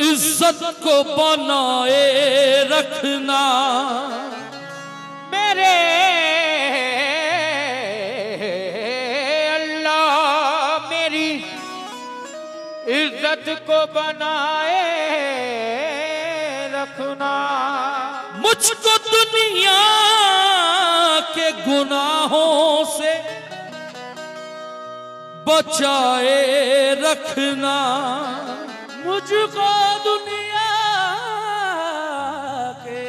इज्जत को बनाए रखना मेरे अल्लाह मेरी इज्जत को बनाए रखना। मुझको दुनिया के गुनाहों से बचाए रखना। मुझको दुनिया के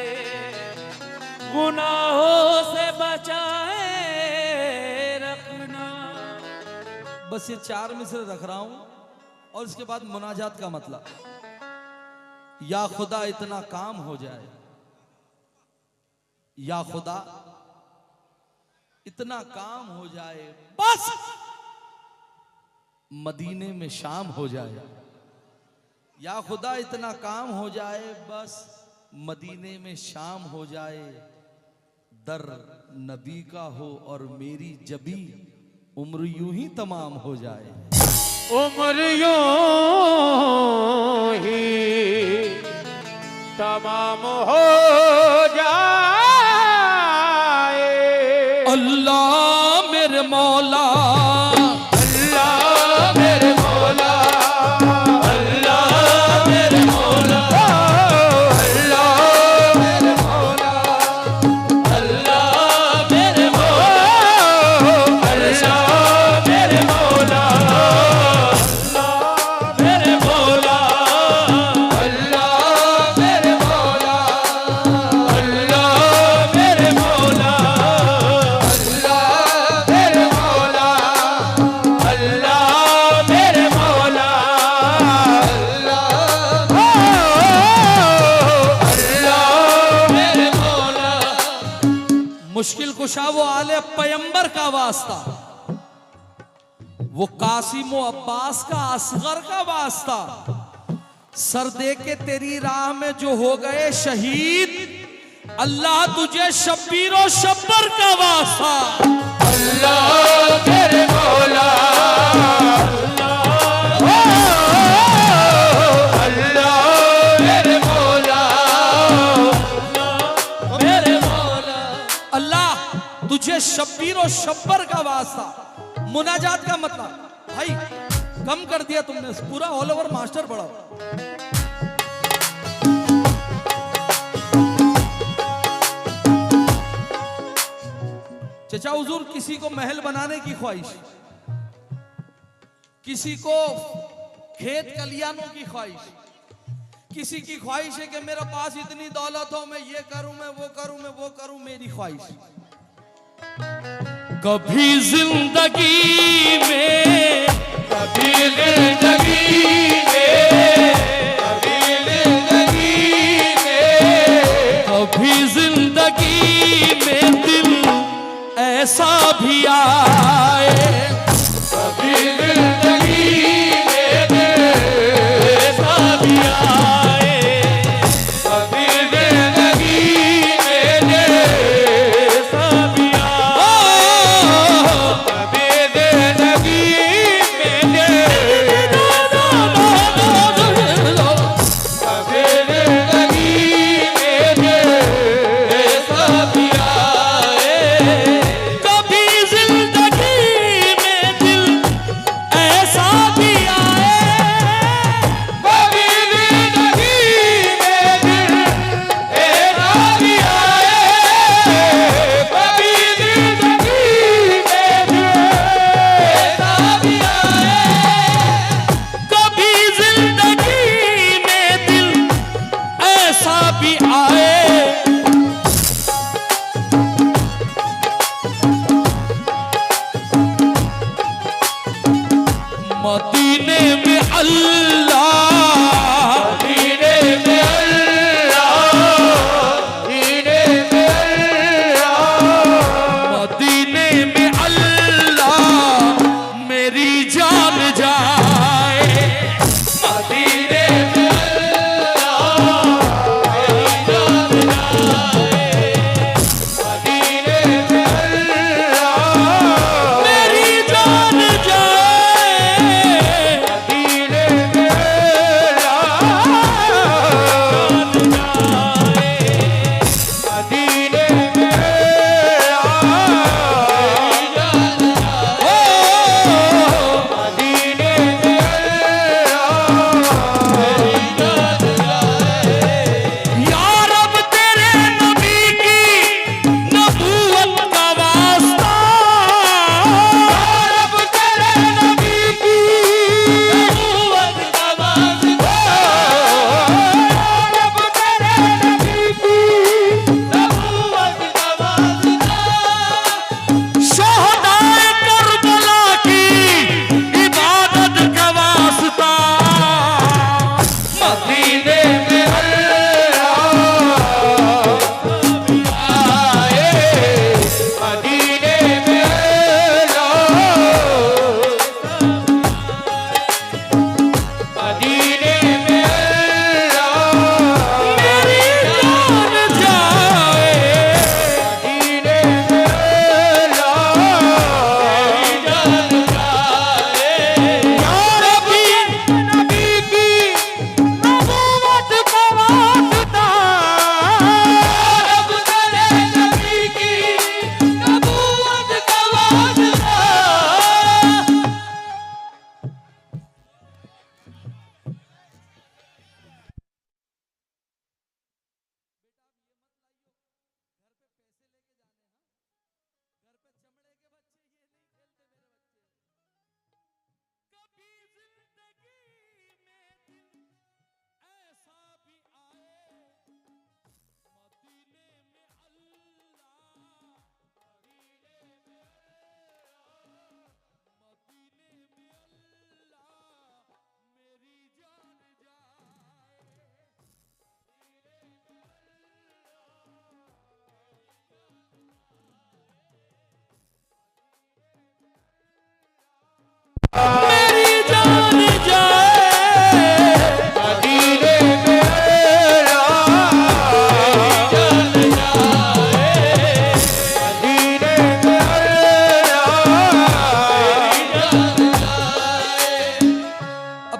गुनाहों से बचाए रखना। बस ये 4 मिसरे रख रहा हूं और इसके बाद मुनाजात का मतलब, या खुदा इतना काम हो जाए, या खुदा इतना काम हो जाए बस मदीने में शाम हो जाए। या खुदा इतना काम हो जाए बस मदीने में शाम हो जाए। दर नबी का हो और मेरी जबी उम्र यूं ही तमाम हो जाए। उम्र यूं ही तमाम हो जाए। अल्लाह मेरे मौला, अल्लाह मेरे मौला, अल्लाह मेरे मौला, अल्लाह मेरे मौला, अल्लाह मेरे मौला, अल्लाह मेरे मौला, अल्लाह मेरे मौला, अल्लाह मेरे मौला, अल्लाह मेरे मौला, अल्लाह मेरे मौला, अल्लाह मेरे मौला, अल्लाह मेरे मौला। मुश्किल कुशा वो आले पैगंबर का वास्ता, वो कासिम व अब्बास का असगर का वास्ता, सर दे के तेरी राह में जो हो गए शहीद, अल्लाह तुझे शब्बीर और शब्बर का वास्ता। अल्लाह मेरे मौला, अल्लाह मेरे मौला, मेरे मौला। अल्लाह तुझे शब्बीर और शब्बर का वास्ता। मुनाजात का मतलब भाई कम कर दिया तुमने, पूरा ऑल ओवर मास्टर पढ़ाओ। चचा हुजूर, किसी को महल बनाने की ख्वाहिश, किसी को खेत कलियानों की ख्वाहिश, किसी की ख्वाहिश है कि मेरे पास इतनी दौलत हो, मैं ये करूं, मैं वो करूं, मैं वो करूं, मेरी ख्वाहिश। कभी जिंदगी में, कभी जिंदगी में, कभी जिंदगी में, कभी जिंदगी में दिल ऐसा भी आए, कभी जिंदगी में दिल ऐसा भी आए, कभी जिंदगी में दिल ऐसा भी आए, कभी जिंदगी में दिल कभी जिंदगी में दिल ऐसा भी आए, कभी जिंदगी में दिल ऐसा भी आए, कभी जिंदगी में दिल ऐसा भी आए, कभी जिंदगी में दिल ऐसा भी आए, कभी जिंदगी में दिल ऐसा भी आए। मदीने में अल्लाह, मदीने में अल्लाह, मदीने में अल्लाह, मदीने में अल्लाह मेरी जान जाए। मदीने में अल्लाह मेरी जान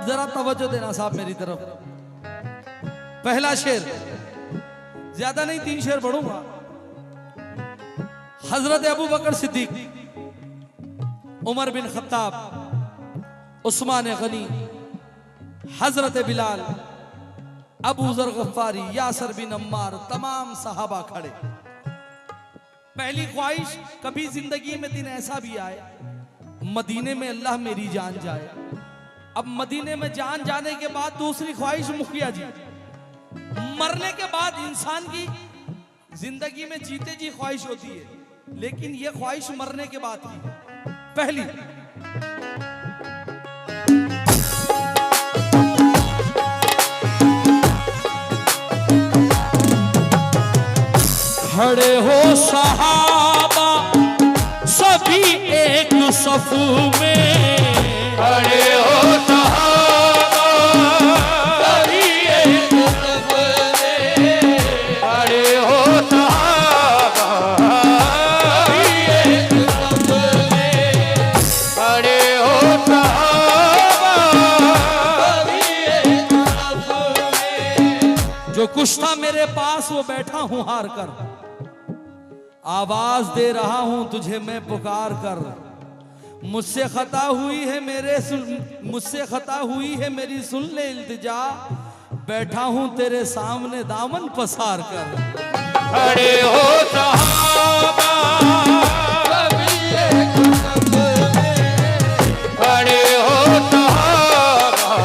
अब जरा तवज्जो देना साहब मेरी तरफ। पहला शेर, ज्यादा नहीं 3 शेर पढ़ूंगा। हजरत अबू बकर सिद्दीक, उमर बिन खत्ताब, उस्मान गनी, हजरत बिलाल, अबू जर गफ्फारी, यासर बिन अम्मार, तमाम सहाबा खड़े। पहली ख्वाहिश, कभी जिंदगी में दिन ऐसा भी आए मदीने में अल्लाह मेरी जान जाए। अब मदीने में जान जाने के बाद दूसरी ख्वाहिश मुखिया जी, मरने के बाद इंसान की जिंदगी में जीते जी ख्वाहिश होती है, लेकिन यह ख्वाहिश मरने के बाद की। पहली, खड़े हो सहाबा सभी एक सफ में, खड़े हो सहाबा सभी एक सफ में, खड़े हो सहाबा सभी एक सफ में, खड़े हो सहाबा सभी एक सफ में। जो कुछ था मेरे पास वो बैठा हूं हार कर, आवाज दे रहा हूं तुझे मैं पुकार कर। मुझसे खता हुई है मुझसे खता हुई है मेरी, सुन ले इल्तिजा। बैठा हूं तेरे सामने दामन पसार कर। खड़े हो सहाबा सभी एक सफ में, खड़े हो सहाबा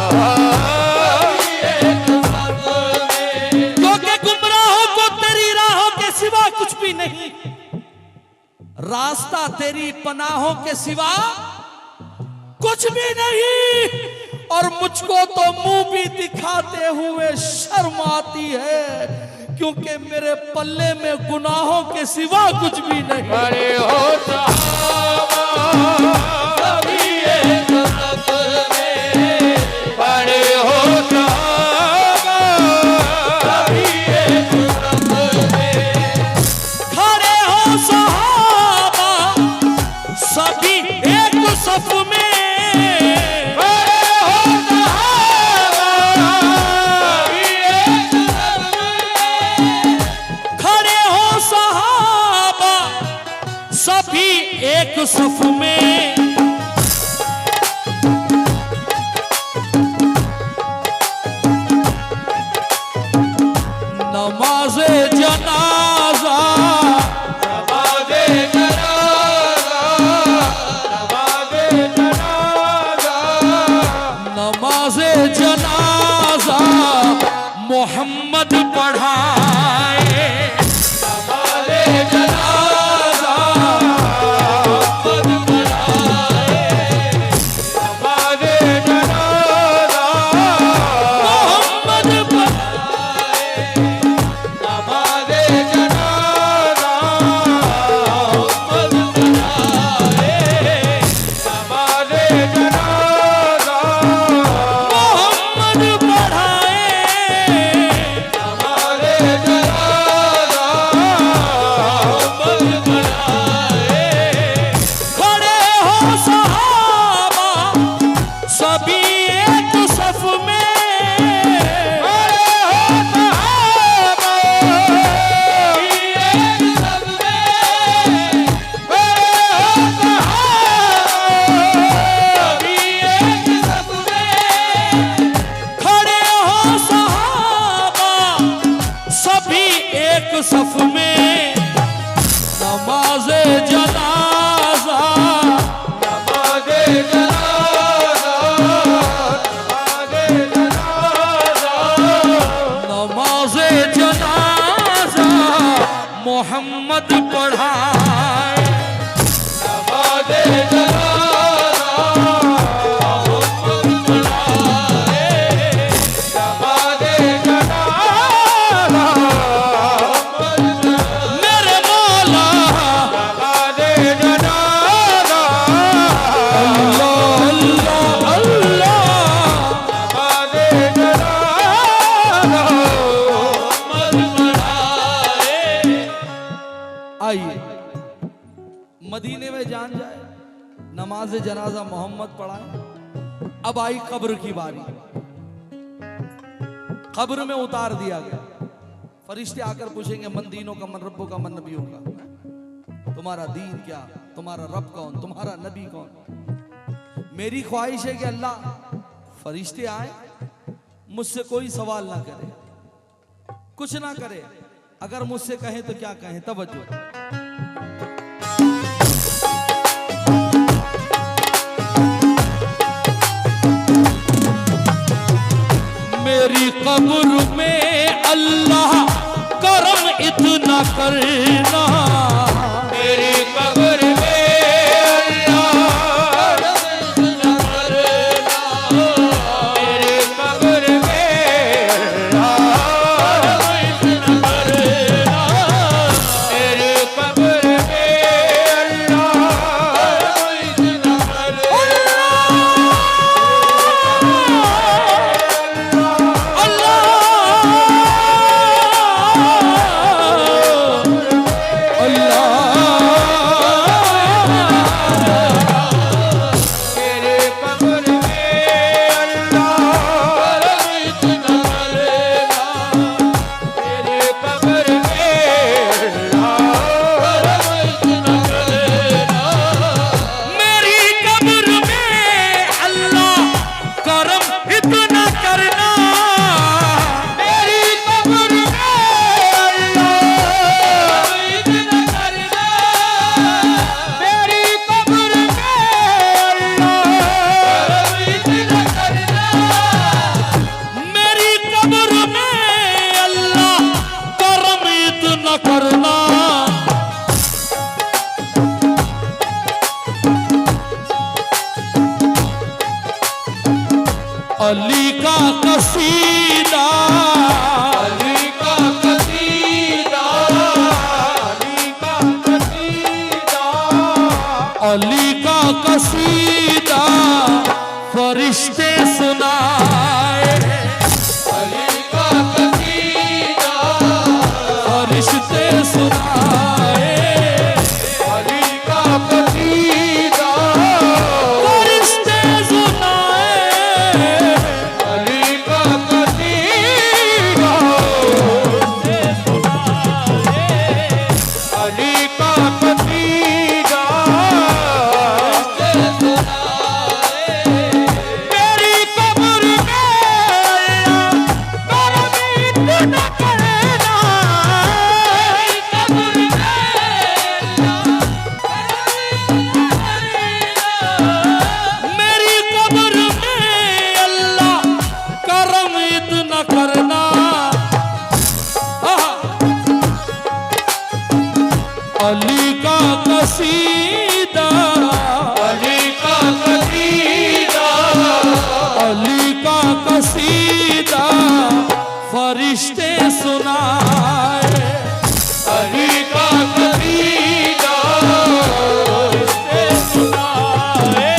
सभी एक सफ में। क्योंकि गुमराहों को तेरी राहों के सिवा कुछ भी नहीं, रास्ता तेरी पनाहों के सिवा कुछ भी नहीं। और मुझको तो मुंह भी दिखाते हुए शर्म आती है, क्योंकि मेरे पल्ले में गुनाहों के सिवा कुछ भी नहीं। खड़े हो सहाबा सभी एक सफ में, खड़े हो सहाबा सभी एक सफ में, खड़े हो सहाबा सभी एक सफ में, खड़े हो सहाबा सभी एक सफ में, खड़े हो सहाबा सभी एक सफ में। नमाज़े जनाजा नमाज़े जनाज़ा, नमाज़े जनाज़ा, नमाज़े जनाजा मोहम्मद पढ़ाए। नमाज़े जनाज़ा मोहम्मद पढ़ाए, नमाज़े जनाज़ा मोहम्मद पढ़ाए, नमाज़े जनाज़ा मोहम्मद पढ़ाए, नमाज़े जनाज़ा मोहम्मद पढ़ाए। नमाज़े जनाज़ा मोहम्मद पढ़ाए। खड़े हो सहाबा सभी एक सफ में, खड़े हो सहाबा सभी एक सफ में, खड़े हो सहाबा सभी एक सफ में, खड़े हो सहाबा सभी एक सफ में। नमाज़े जनाजा नमाज़े जनाज़ा, नमाज़े जनाज़ा, नमाज़े जनाजा मोहम्मद पढ़ाए। नमाज़े जनाज़ा मोहम्मद पढ़ाए, नमाज़े जनाज़ा मोहम्मद मेरे मौला नमाज़े जनाज़ा अल्लाह अल्लाह अल्लाह। नमाज़े जनाज़ा मोहम्मद पढ़ाए। आइए मदीने में जान जाए, नमाज जनाजा मोहम्मद पढ़ाए। अब आई कब्र की बारी। कब्र में उतार दिया गया। फरिश्ते आकर पूछेंगे मन दीनों का, मन रब्बों का, मन नबियों का। तुम्हारा दीन क्या, तुम्हारा रब कौन, तुम्हारा नबी कौन। मेरी ख्वाहिश है कि अल्लाह फरिश्ते आए, मुझसे कोई सवाल ना करे, कुछ ना करे। अगर मुझसे कहें तो क्या कहें, तवज्जो। मेरी कब्र में अल्लाह करम इतना करना, मेरी कब्र में अल्लाह करम इतना करना, मेरी कब्र में अल्लाह करम इतना करना, मेरी कब्र में अल्लाह करम इतना अली का कसीदा, अली का कसीदा, अली का कसीदा, अली का कसीदा फरिश्ते सुनाए, अली का कसीदा फरिश्ते सुनाए, अली का कसीदा फरिश्ते सुनाए, अली का कसीदा अली का कसीदा मेरी कब्र में करम इतना करना, मेरी कब्र में मेरी कब्र में अल्लाह करम इतना करना। अली का कसीदा, अली का कसीदा, अली का कसीदा फरिश्ते सुनाए, अली का कसीदा फरिश्ते सुनाए,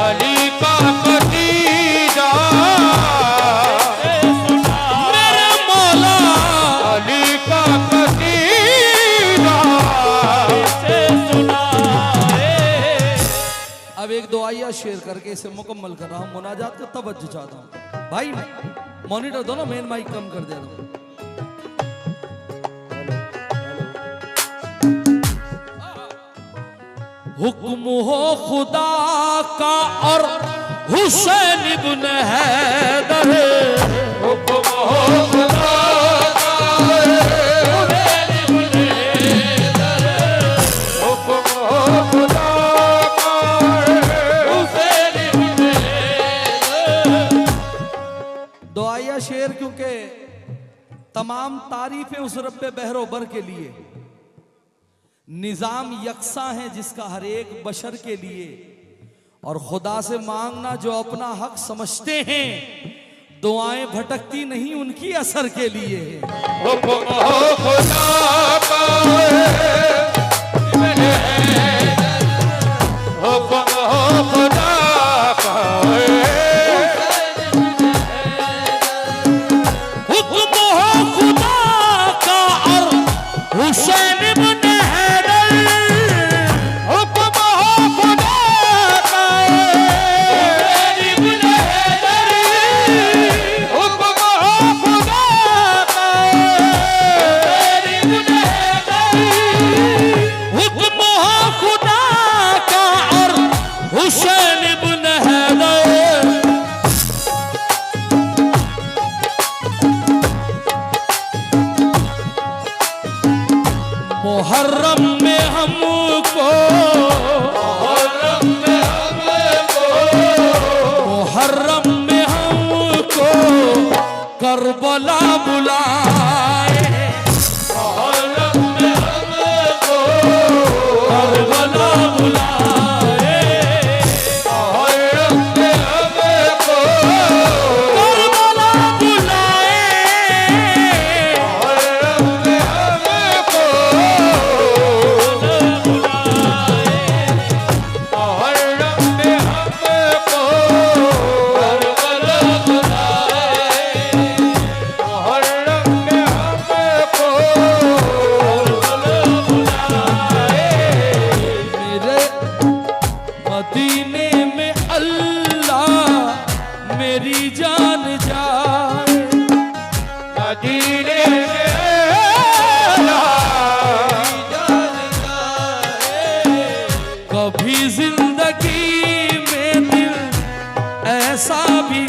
अली का कसीदा मेरे मौला, अली का कसीदा अब एक दुआया शेयर करके इसे मुकम्मल कर रहा हूं। मुनाजात का तवज्जो चाहता हूं। भाई मॉनिटर दो ना, मेन माइक कम कर दे रहा हूं। हुक्म हो खुदा का और हुसैन इब्न हैदर, हुक्म हो खुदा का और हुसैन इब्न हैदर, हुक्म हो खुदा का और हुसैन इब्न हैदर। दुआया शेर क्योंकि तमाम तारीफें उस रब्बे बहरो बर के लिए, निजाम यकसा है जिसका हर एक बशर के लिए, और खुदा से मांगना जो अपना हक समझते हैं, दुआएं भटकती नहीं उनकी असर के लिए। हुक्म हो खुदा का हुक्म हो खुदा का, हुक्म हो खुदा का और हुसैन इब्न हैदर, हुक्म हो खुदा का हुसैन मुहर्रम में हमको, मुहर्रम में हमको करबला बुलाए, करबला बुलाए, करबला मेरे मदीने में अल्लाह मेरी जान जाए, मदीने में कभी जिंदगी में दिल ऐसा भी